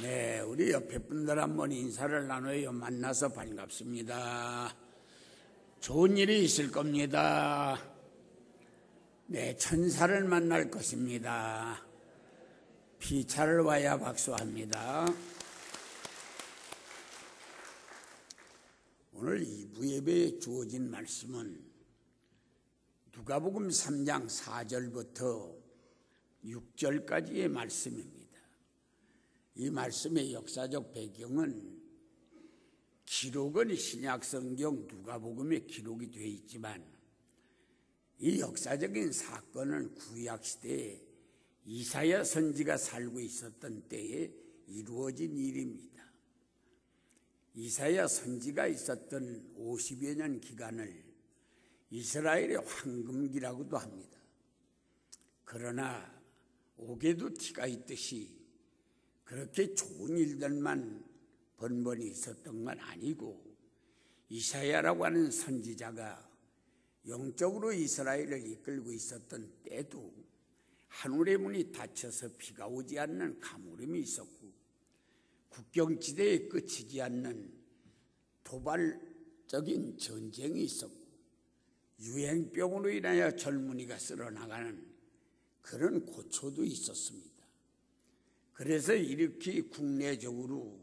네, 우리 옆에 분들 한번 인사를 나눠요. 만나서 반갑습니다. 좋은 일이 있을 겁니다. 네, 천사를 만날 것입니다. 피차를 와야 박수합니다. 오늘 2부 예배에 주어진 말씀은 누가복음 3장 4절부터 6절까지의 말씀입니다. 이 말씀의 역사적 배경은 기록은 신약성경 누가복음에 기록이 되어 있지만 이 역사적인 사건은 구약시대에 이사야 선지가 살고 있었던 때에 이루어진 일입니다. 이사야 선지가 있었던 50여 년 기간을 이스라엘의 황금기라고도 합니다. 그러나 옥에도 티가 있듯이 그렇게 좋은 일들만 번번이 있었던 건 아니고 이사야라고 하는 선지자가 영적으로 이스라엘을 이끌고 있었던 때도 하늘의 문이 닫혀서 비가 오지 않는 가물음이 있었고 국경지대에 그치지 않는 도발적인 전쟁이 있었고 유행병으로 인하여 젊은이가 쓸어나가는 그런 고초도 있었습니다. 그래서 이렇게 국내적으로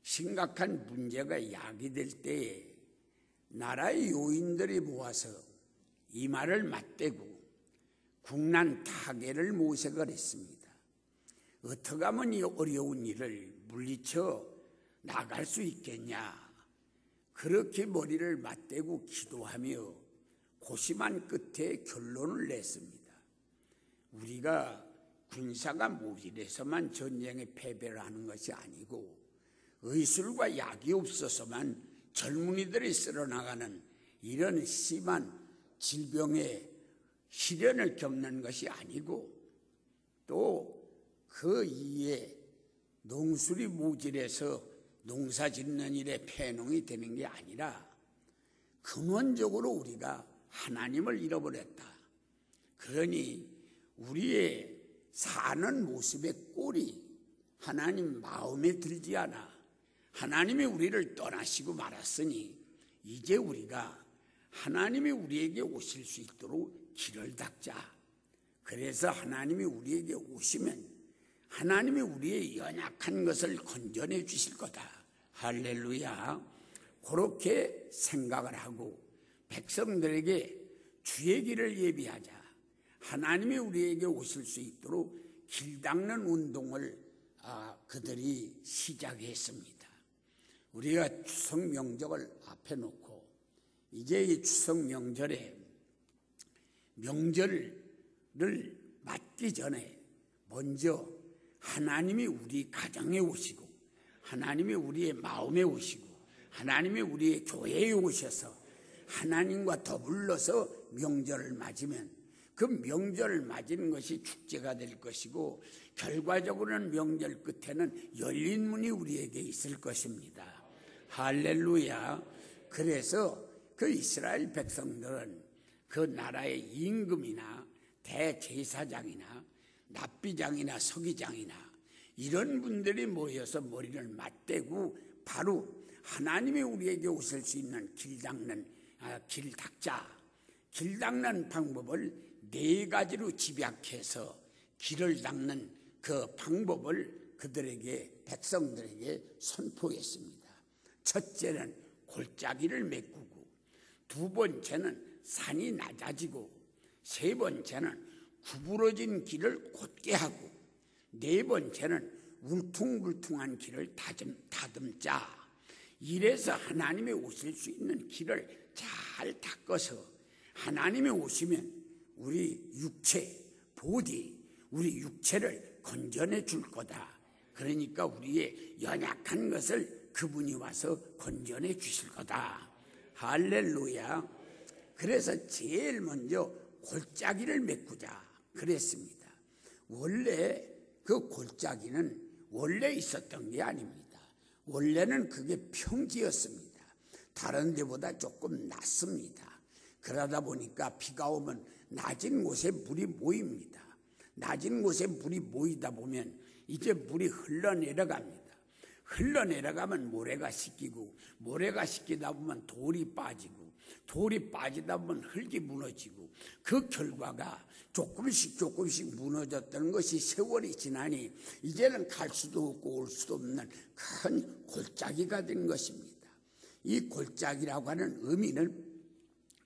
심각한 문제가 야기될 때에 나라의 요인들이 모아서 이 말을 맞대고 국난 타개를 모색을 했습니다. 어떻게 하면 이 어려운 일을 물리쳐 나갈 수 있겠냐. 그렇게 머리를 맞대고 기도하며 고심한 끝에 결론을 냈습니다. 우리가 군사가 모질해서만 전쟁에 패배를 하는 것이 아니고 의술과 약이 없어서만 젊은이들이 쓸어나가는 이런 심한 질병의 시련을 겪는 것이 아니고 또 그 이에 농술이 모질해서 농사 짓는 일에 폐농이 되는 게 아니라 근원적으로 우리가 하나님을 잃어버렸다. 그러니 우리의 사는 모습의 꼴이 하나님 마음에 들지 않아. 하나님이 우리를 떠나시고 말았으니 이제 우리가 하나님이 우리에게 오실 수 있도록 길을 닦자. 그래서 하나님이 우리에게 오시면 하나님이 우리의 연약한 것을 건져내 주실 거다. 할렐루야. 그렇게 생각을 하고 백성들에게 주의 길을 예비하자. 하나님이 우리에게 오실 수 있도록 길 닦는 운동을 그들이 시작했습니다. 우리가 추석 명절을 앞에 놓고 이제 이 추석 명절에 명절을 맞기 전에 먼저 하나님이 우리 가정에 오시고 하나님이 우리의 마음에 오시고 하나님이 우리의 교회에 오셔서 하나님과 더불러서 명절을 맞으면 그 명절을 맞이는 것이 축제가 될 것이고 결과적으로는 명절 끝에는 열린 문이 우리에게 있을 것입니다. 할렐루야. 그래서 그 이스라엘 백성들은 그 나라의 임금이나 대제사장이나 납비장이나 서기장이나 이런 분들이 모여서 머리를 맞대고 바로 하나님이 우리에게 오실 수 있는 길 닦자. 길 닦는 방법을 4가지로 집약해서 길을 닦는 그 방법을 그들에게 백성들에게 선포했습니다. 첫째는 골짜기를 메꾸고, 2번째는 산이 낮아지고, 3번째는 구부러진 길을 곧게 하고, 4번째는 울퉁불퉁한 길을 다듬자. 이래서 하나님이 오실 수 있는 길을 잘 닦아서 하나님이 오시면 우리 육체, 보디, 우리 육체를 건져내 줄 거다. 그러니까 우리의 연약한 것을 그분이 와서 건져내 주실 거다. 할렐루야. 그래서 제일 먼저 골짜기를 메꾸자 그랬습니다. 원래 그 골짜기는 원래 있었던 게 아닙니다. 원래는 그게 평지였습니다. 다른 데보다 조금 낮습니다. 그러다 보니까 비가 오면 낮은 곳에 물이 모입니다. 낮은 곳에 물이 모이다 보면 이제 물이 흘러내려갑니다. 흘러내려가면 모래가 씻기고, 모래가 씻기다 보면 돌이 빠지고, 돌이 빠지다 보면 흙이 무너지고, 그 결과가 조금씩 무너졌다는 것이 세월이 지나니 이제는 갈 수도 없고 올 수도 없는 큰 골짜기가 된 것입니다. 이 골짜기라고 하는 의미는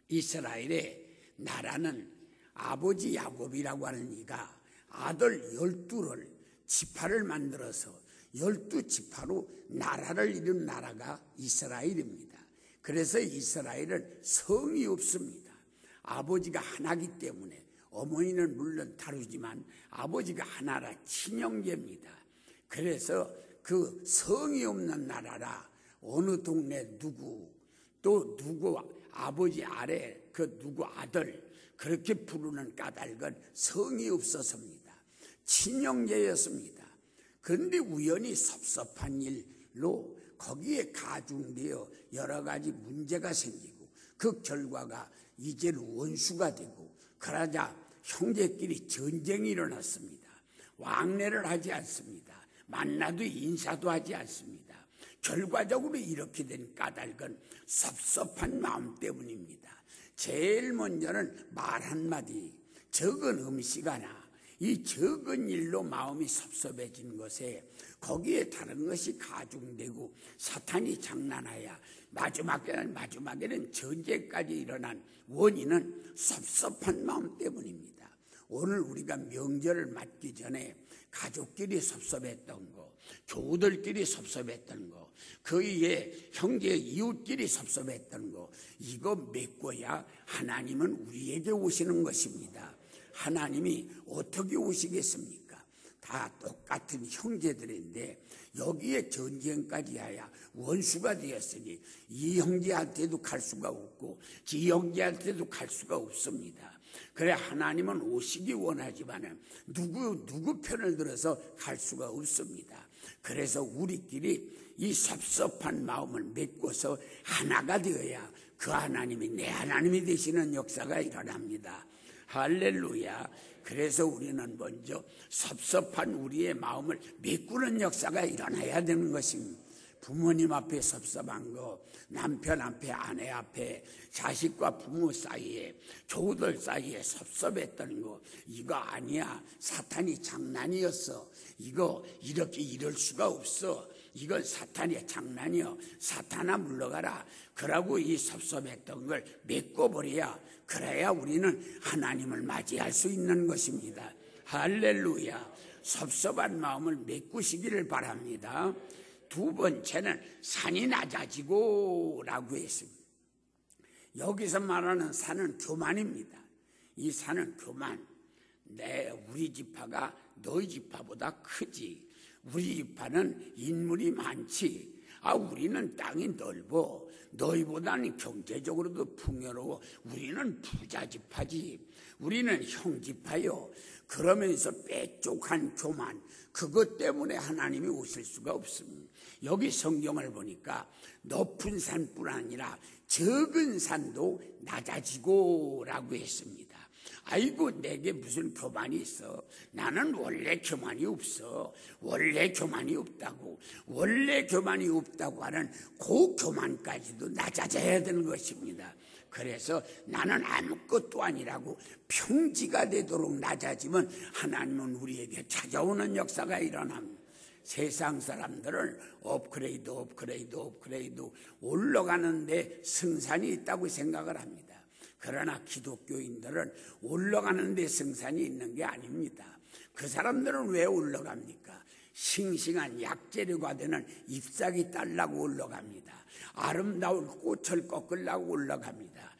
이스라엘의 나라는 아버지 야곱이라고 하는 이가 아들 12를 지파를 만들어서 12지파로 나라를 이룬 나라가 이스라엘입니다. 그래서 이스라엘은 성이 없습니다. 아버지가 하나이기 때문에 어머니는 물론 다르지만 아버지가 하나라 친형제입니다. 그래서 그 성이 없는 나라라 어느 동네 누구 또 누구 아버지 아래 그 누구 아들 그렇게 부르는 까닭은 성이 없어서입니다. 친형제였습니다. 그런데 우연히 섭섭한 일로 거기에 가중되어 여러 가지 문제가 생기고 그 결과가 이제는 원수가 되고 그러자 형제끼리 전쟁이 일어났습니다. 왕래를 하지 않습니다. 만나도 인사도 하지 않습니다. 결과적으로 이렇게 된 까닭은 섭섭한 마음 때문입니다. 제일 먼저는 말 한마디, 적은 음식 하나, 이 적은 일로 마음이 섭섭해진 것에 거기에 다른 것이 가중되고 사탄이 장난하여 마지막에는 전쟁까지 일어난 원인은 섭섭한 마음 때문입니다. 오늘 우리가 명절을 맞기 전에 가족끼리 섭섭했던 거, 교우들끼리 섭섭했던 거, 그 위에 형제 이웃끼리 섭섭했던 거, 이거 메꿔야 하나님은 우리에게 오시는 것입니다. 하나님이 어떻게 오시겠습니까? 다 똑같은 형제들인데 여기에 전쟁까지 하여 원수가 되었으니 이 형제한테도 갈 수가 없고 지 형제한테도 갈 수가 없습니다. 그래 하나님은 오시기 원하지만 누구 편을 들어서 갈 수가 없습니다. 그래서 우리끼리 이 섭섭한 마음을 메꿔서 하나가 되어야 그 하나님이 내 하나님이 되시는 역사가 일어납니다. 할렐루야. 그래서 우리는 먼저 섭섭한 우리의 마음을 메꾸는 역사가 일어나야 되는 것입니다. 부모님 앞에 섭섭한 거, 남편 앞에, 아내 앞에, 자식과 부모 사이에, 교우들 사이에 섭섭했던 거, 이거 아니야. 사탄이 장난이었어. 이거 이렇게 이럴 수가 없어. 이건 사탄의 장난이여. 사탄아 물러가라. 그러고 이 섭섭했던 걸 메꿔버려야, 그래야 우리는 하나님을 맞이할 수 있는 것입니다. 할렐루야. 섭섭한 마음을 메꾸시기를 바랍니다. 두 번째는 산이 낮아지고 라고 했습니다. 여기서 말하는 산은 교만입니다. 이 산은 교만. 우리 지파가 너희 지파보다 크지. 우리 지파는 인물이 많지. 우리는 땅이 넓어. 너희보다는 경제적으로도 풍요로워. 우리는 부자 지파지. 우리는 형 지파요. 그러면서 빼쪽한 교만, 그것 때문에 하나님이 오실 수가 없습니다. 여기 성경을 보니까 높은 산뿐 아니라 적은 산도 낮아지고 라고 했습니다. 아이고 내게 무슨 교만이 있어. 나는 원래 교만이 없어. 원래 교만이 없다고. 원래 교만이 없다고 하는 그 교만까지도 낮아져야 되는 것입니다. 그래서 나는 아무것도 아니라고 평지가 되도록 낮아지면 하나님은 우리에게 찾아오는 역사가 일어납니다. 세상 사람들은 업그레이드 올라가는데 승산이 있다고 생각을 합니다. 그러나 기독교인들은 올라가는데 승산이 있는 게 아닙니다. 그 사람들은 왜 올라갑니까? 싱싱한 약재료가 되는 잎사귀 따려고 올라갑니다. 아름다운 꽃을 꺾으려고 올라갑니다.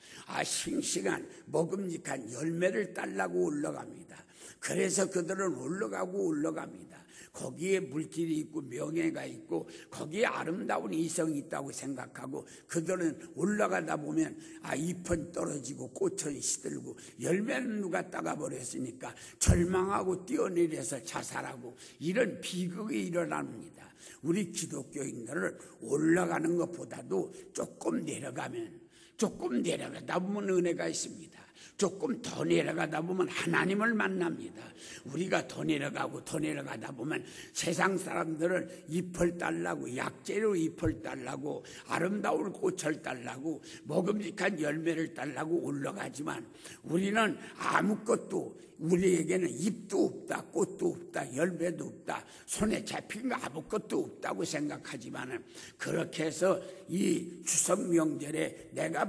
싱싱한 먹음직한 열매를 따려고 올라갑니다. 그래서 그들은 올라갑니다. 거기에 물질이 있고 명예가 있고 거기에 아름다운 이성이 있다고 생각하고 그들은 올라가다 보면 잎은 떨어지고 꽃은 시들고 열매는 누가 따가버렸으니까 절망하고 뛰어내려서 자살하고 이런 비극이 일어납니다. 우리 기독교인들은 올라가는 것보다도 조금 내려가다 보면 은혜가 있습니다. 조금 더 내려가다 보면 하나님을 만납니다. 우리가 더 내려가다 보면 세상 사람들은 잎을 달라고, 약재로 잎을 달라고, 아름다운 꽃을 달라고, 먹음직한 열매를 달라고 올라가지만 우리는 아무것도, 우리에게는 잎도 없다, 꽃도 없다, 열매도 없다, 손에 잡힌 거 아무것도 없다고 생각하지만, 그렇게 해서 이 추석 명절에 내가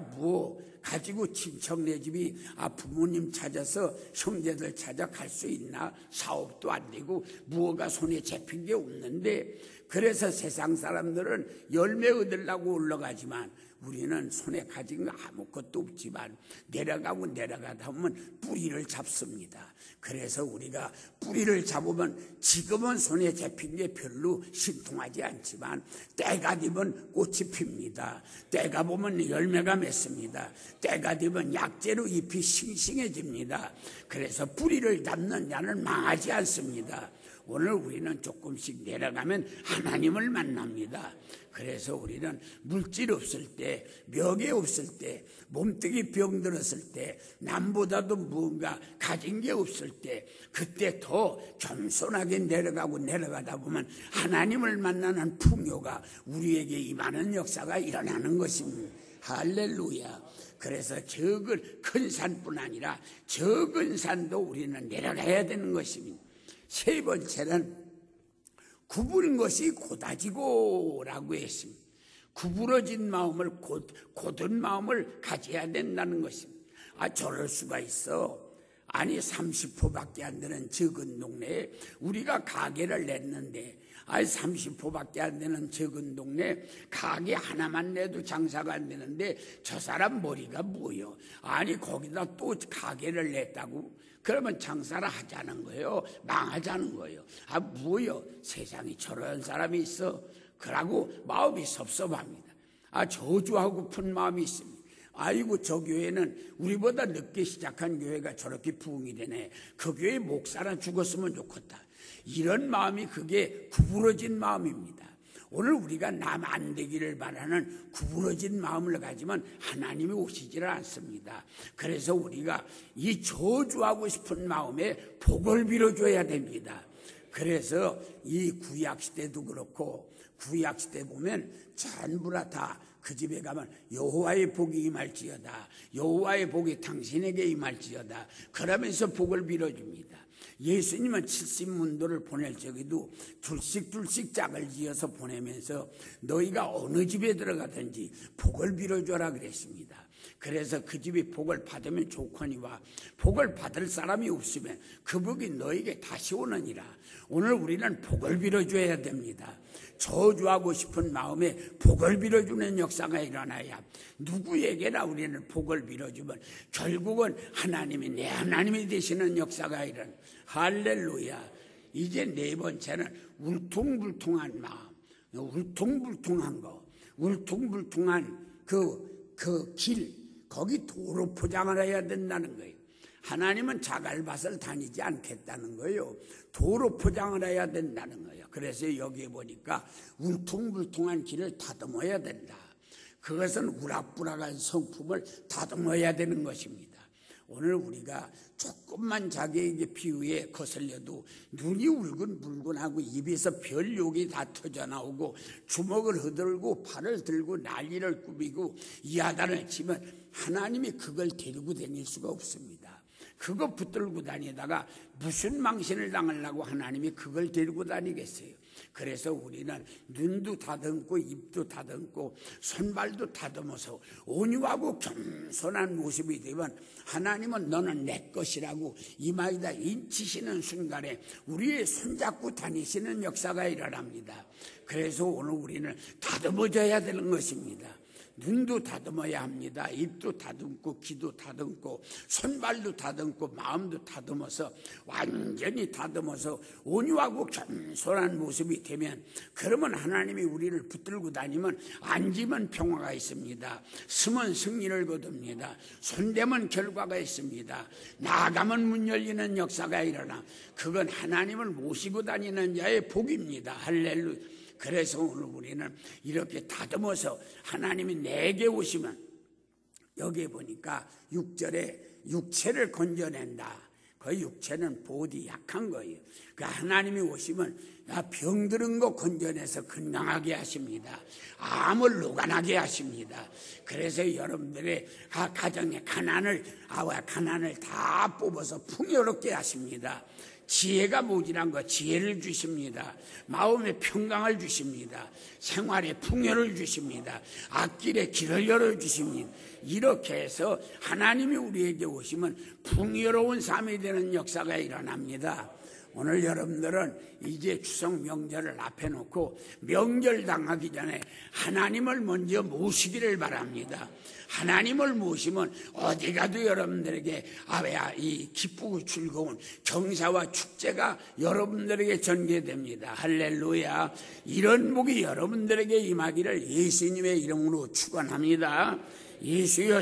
가지고 친척네 집이 부모님 찾아서 형제들 찾아 갈 수 있나? 사업도 안 되고 무엇가 손에 잡힌 게 없는데, 그래서 세상 사람들은 열매 얻으려고 올라가지만 우리는 손에 가진 거 아무것도 없지만 내려가다 보면 뿌리를 잡습니다. 그래서 우리가 뿌리를 잡으면 지금은 손에 잡힌 게 별로 신통하지 않지만 때가 되면 꽃이 핍니다. 때가 보면 열매가 맺습니다. 때가 되면 약재로 잎이 싱싱해집니다. 그래서 뿌리를 잡는 자는 망하지 않습니다. 오늘 우리는 조금씩 내려가면 하나님을 만납니다. 그래서 우리는 물질 없을 때, 명예 없을 때, 몸뚱이 병들었을 때, 남보다도 무언가 가진 게 없을 때, 그때 더 겸손하게 내려가다 보면 하나님을 만나는 풍요가 우리에게 임하는 역사가 일어나는 것입니다. 할렐루야. 그래서 적은 큰 산뿐 아니라 적은 산도 우리는 내려가야 되는 것입니다. 세 번째는 구부린 것이 고다지고라고 했습니다. 구부러진 마음을, 곧은 마음을 가져야 된다는 것입니다. 저럴 수가 있어. 아니 30호밖에 안 되는 적은 동네에 우리가 가게를 냈는데, 30호밖에 안 되는 적은 동네 가게 하나만 내도 장사가 안 되는데 저 사람 머리가 뭐요? 아니 거기다 또 가게를 냈다고? 그러면 장사를 하자는 거예요? 망하자는 거예요? 뭐요? 세상에 저런 사람이 있어? 그러고 마음이 섭섭합니다. 저주하고픈 마음이 있습니다. 아이고 저 교회는 우리보다 늦게 시작한 교회가 저렇게 부흥이 되네. 그 교회 목사나 죽었으면 좋겠다. 이런 마음이 그게 구부러진 마음입니다. 오늘 우리가 남 안 되기를 바라는 구부러진 마음을 가지면 하나님이 오시지를 않습니다. 그래서 우리가 이 저주하고 싶은 마음에 복을 빌어줘야 됩니다. 그래서 이 구약시대도 그렇고, 구약시대 보면 전부 다 그 집에 가면 여호와의 복이 임할지어다, 여호와의 복이 당신에게 임할지어다, 그러면서 복을 빌어줍니다. 예수님은 70문도를 보낼 적에도 둘씩 짝을 지어서 보내면서 너희가 어느 집에 들어가든지 복을 빌어줘라 그랬습니다. 그래서 그 집이 복을 받으면 좋거니와 복을 받을 사람이 없으면 그 복이 너에게 다시 오느니라. 오늘 우리는 복을 빌어줘야 됩니다. 저주하고 싶은 마음에 복을 빌어주는 역사가 일어나야, 누구에게나 우리는 복을 빌어주면 결국은 하나님이 내 하나님이 되시는 역사가 일어나. 할렐루야. 이제 네 번째는 울퉁불퉁한 마음, 울퉁불퉁한 거, 울퉁불퉁한 그 길, 거기 도로 포장을 해야 된다는 거예요. 하나님은 자갈밭을 다니지 않겠다는 거예요. 도로 포장을 해야 된다는 거예요. 그래서 여기에 보니까 울퉁불퉁한 길을 다듬어야 된다. 그것은 우락부락한 성품을 다듬어야 되는 것입니다. 오늘 우리가 조금만 자기에게 비유에 거슬려도 눈이 울근불근하고 입에서 별욕이 다 터져나오고 주먹을 흐들고 팔을 들고 난리를 꾸미고 야단을 치면 하나님이 그걸 데리고 다닐 수가 없습니다. 그거 붙들고 다니다가 무슨 망신을 당하려고 하나님이 그걸 데리고 다니겠어요? 그래서 우리는 눈도 다듬고 입도 다듬고 손발도 다듬어서 온유하고 겸손한 모습이 되면 하나님은 너는 내 것이라고 이마에다 인치시는 순간에 우리의 손잡고 다니시는 역사가 일어납니다. 그래서 오늘 우리는 다듬어져야 되는 것입니다. 눈도 다듬어야 합니다. 입도 다듬고 귀도 다듬고 손발도 다듬고 마음도 다듬어서 완전히 다듬어서 온유하고 겸손한 모습이 되면, 그러면 하나님이 우리를 붙들고 다니면 앉으면 평화가 있습니다. 서면 승리를 거둡니다. 손대면 결과가 있습니다. 나아가면 문 열리는 역사가 일어나 그건 하나님을 모시고 다니는 자의 복입니다. 할렐루야. 그래서 오늘 우리는 이렇게 다듬어서 하나님이 내게 오시면 여기에 보니까 6절에 육체를 건져낸다. 그 육체는 보디 약한 거예요. 그 하나님이 오시면 병들은 거 건져내서 건강하게 하십니다. 암을 노관하게 하십니다. 그래서 여러분들의 가정의 가난을 다 뽑아서 풍요롭게 하십니다. 지혜가 모자란 거 지혜를 주십니다. 마음의 평강을 주십니다. 생활의 풍요를 주십니다. 앞길에 길을 열어주십니다. 이렇게 해서 하나님이 우리에게 오시면 풍요로운 삶이 되는 역사가 일어납니다. 오늘 여러분들은 이제 추석 명절을 앞에 놓고 명절 당하기 전에 하나님을 먼저 모시기를 바랍니다. 하나님을 모시면 어디 가도 여러분들에게 이 기쁘고 즐거운 경사와 축제가 여러분들에게 전개됩니다. 할렐루야. 이런 복이 여러분들에게 임하기를 예수님의 이름으로 축원합니다. 예수여